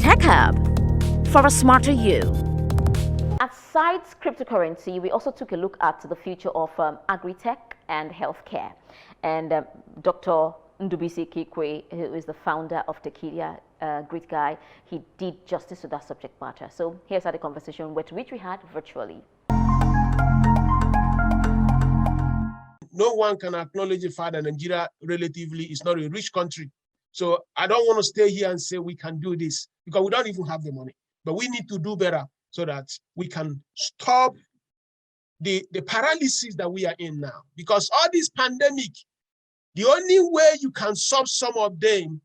Tech Hub for a smarter you. Aside cryptocurrency, we also took a look at the future of agri-tech and healthcare. And Dr. Ndubisi Kikwe, who is the founder of Tequila, great guy, he did justice to that subject matter. So here's how the conversation which we had virtually. No one can acknowledge the fact that Nigeria relatively is not a rich country. So I don't want to stay here and say we can do this because we don't even have the money. But we need to do better so that we can stop the paralysis that we are in now. Because all this pandemic, the only way you can solve some of them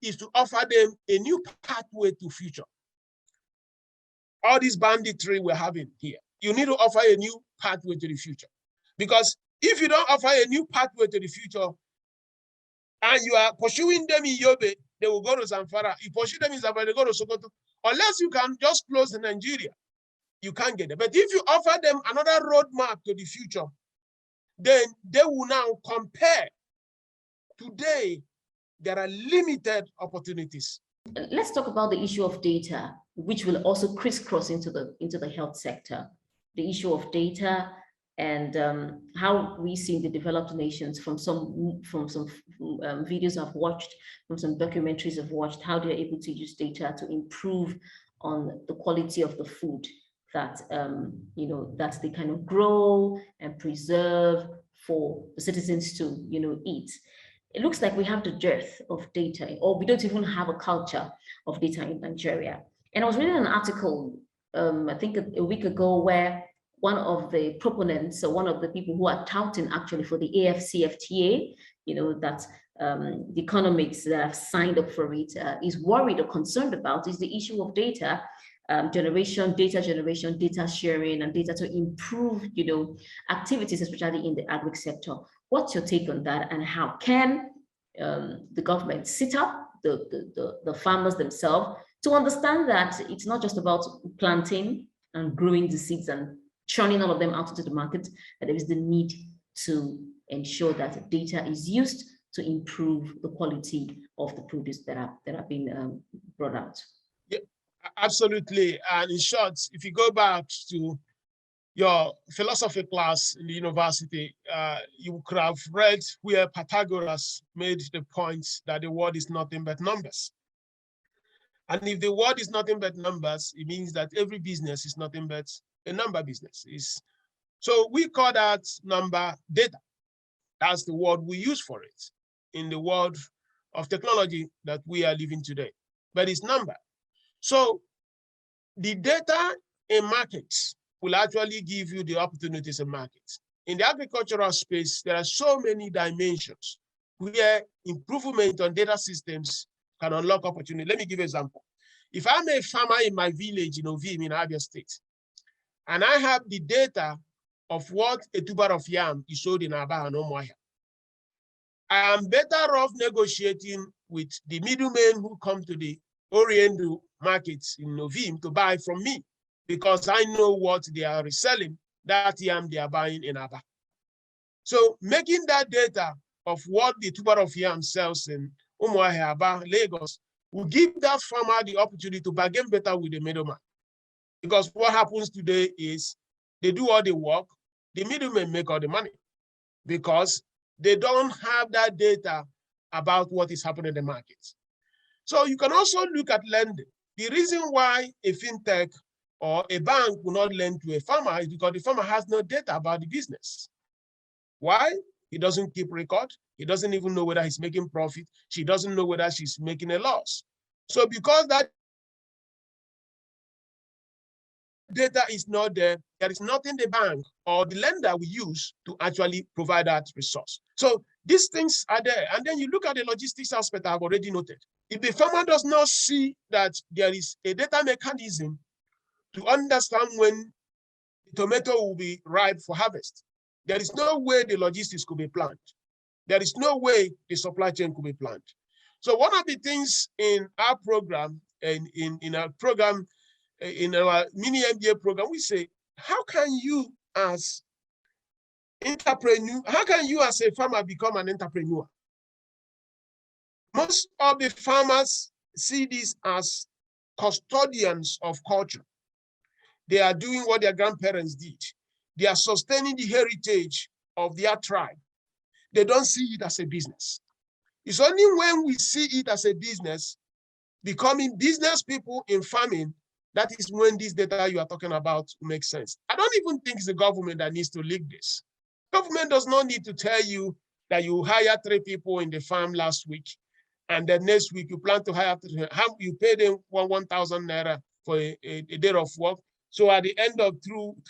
is to offer them a new pathway to future. All this banditry we're having here, you need to offer a new pathway to the future. Because if you don't offer a new pathway to the future, and you are pursuing them in Yobe, they will go to Zamfara. You pursue them in Zamfara, they go to Sokoto. Unless you can just close in Nigeria, you can't get it. But if you offer them another roadmap to the future, then they will now compare. Today, there are limited opportunities. Let's talk about the issue of data, which will also crisscross into the health sector. The issue of data and how we see in the developed nations from some videos I've watched, from some documentaries I've watched, how they're able to use data to improve on the quality of the food that that they kind of grow and preserve for the citizens to eat. It looks like we have the dearth of data, or we don't even have a culture of data in Nigeria. And I was reading an article, I think a week ago, where one of the proponents, so one of the people who are touting actually for the AFCFTA, that the economics that have signed up for it is worried or concerned about is the issue of data generation, data sharing, and data to improve, activities, especially in the agri sector. What's your take on that, and how can the government sit up the farmers themselves to understand that it's not just about planting and growing the seeds and churning all of them out into the market, that there is the need to ensure that data is used to improve the quality of the produce that are being brought out? Yeah, absolutely. And in short, if you go back to your philosophy class in the university, you could have read where Pythagoras made the point that the world is nothing but numbers. And if the world is nothing but numbers, it means that every business is nothing but a number business. So we call that number data. That's the word we use for it in the world of technology that we are living today. But it's number. So the data in markets will actually give you the opportunities in markets. In the agricultural space, there are so many dimensions where improvement on data systems can unlock opportunity. Let me give you an example. If I'm a farmer in my village in Ovim in Abia State, and I have the data of what a tuber of yam is sold in Aba and Umuahia, I am better off negotiating with the middlemen who come to the Oriental markets in Novim to buy from me, because I know what they are reselling, that yam they are buying in Aba. So making that data of what the tuber of yam sells in Umuahia, Aba, Lagos, will give that farmer the opportunity to bargain better with the middleman. Because what happens today is they do all the work, the middlemen make all the money, because they don't have that data about what is happening in the markets. So you can also look at lending. The reason why a fintech or a bank will not lend to a farmer is because the farmer has no data about the business. Why? He doesn't keep record. He doesn't even know whether he's making profit. She doesn't know whether she's making a loss. So because that data is not there, there is nothing the bank or the lender will use to actually provide that resource. So these things are there. And then you look at the logistics aspect I've already noted. If the farmer does not see that there is a data mechanism to understand when the tomato will be ripe for harvest, there is no way the logistics could be planned. There is no way the supply chain could be planned. So one of the things in our program, and in our program, in our mini MBA program, we say, how can you as entrepreneur, how can you as a farmer become an entrepreneur? Most of the farmers see this as custodians of culture. They are doing what their grandparents did. They are sustaining the heritage of their tribe. They don't see it as a business. It's only when we see it as a business, becoming business people in farming, that is when this data you are talking about makes sense. I don't even think it's the government that needs to leak this. Government does not need to tell you that you hire 3 people in the farm last week, and then next week you plan to hire 3, you pay them 1,000 naira for a day of work. So at the end of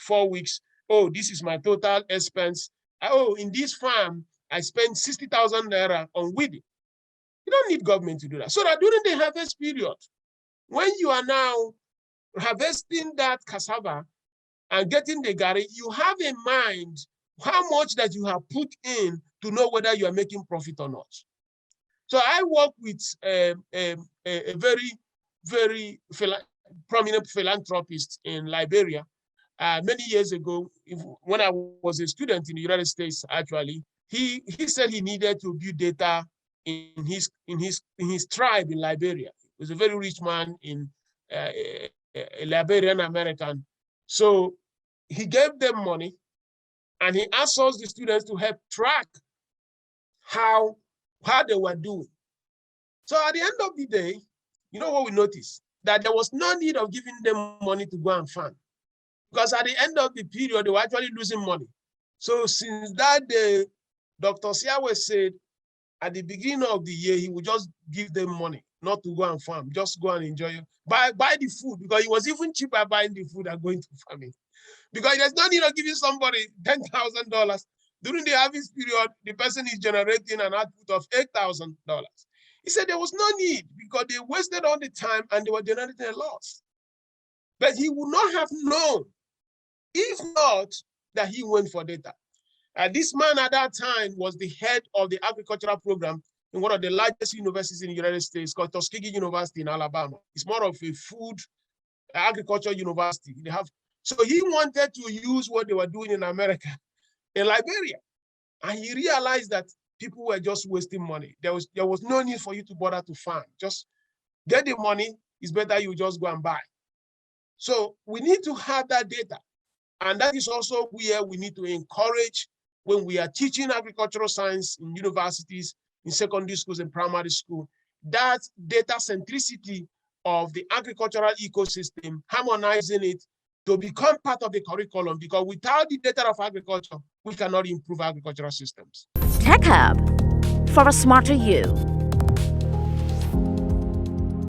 4 weeks, oh, this is my total expense. Oh, in this farm, I spent 60,000 naira on weeding. You don't need government to do that. So that during the harvest period, when you are now harvesting that cassava and getting the gari, you have in mind how much that you have put in to know whether you are making profit or not. So I work with a very, very prominent philanthropist in Liberia. Many years ago, when I was a student in the United States, actually, he said he needed to build data in his tribe in Liberia. He was a very rich man in a Liberian American. So he gave them money, and he asked us, the students, to help track how they were doing. So at the end of the day, you know what we noticed? That there was no need of giving them money to go and farm, because at the end of the period, they were actually losing money. So since that day, Dr. Siawe said at the beginning of the year, he would just give them money, not to go and farm, just go and enjoy it. Buy the food, because it was even cheaper buying the food than going to farming. Because there's no need of giving somebody $10,000. During the harvest period, the person is generating an output of $8,000. He said there was no need, because they wasted all the time and they were generating a loss. But he would not have known if not that he went for data. This man at that time was the head of the agricultural program in one of the largest universities in the United States, called Tuskegee University in Alabama. It's more of a food agriculture university. So he wanted to use what they were doing in America, in Liberia. And he realized that people were just wasting money. There was no need for you to bother to farm. Just get the money. It's better you just go and buy. So we need to have that data. And that is also where we need to encourage, when we are teaching agricultural science in universities, in secondary schools and primary school, that data centricity of the agricultural ecosystem, harmonizing it to become part of the curriculum, because without the data of agriculture, we cannot improve agricultural systems. Tech Hub for a smarter you.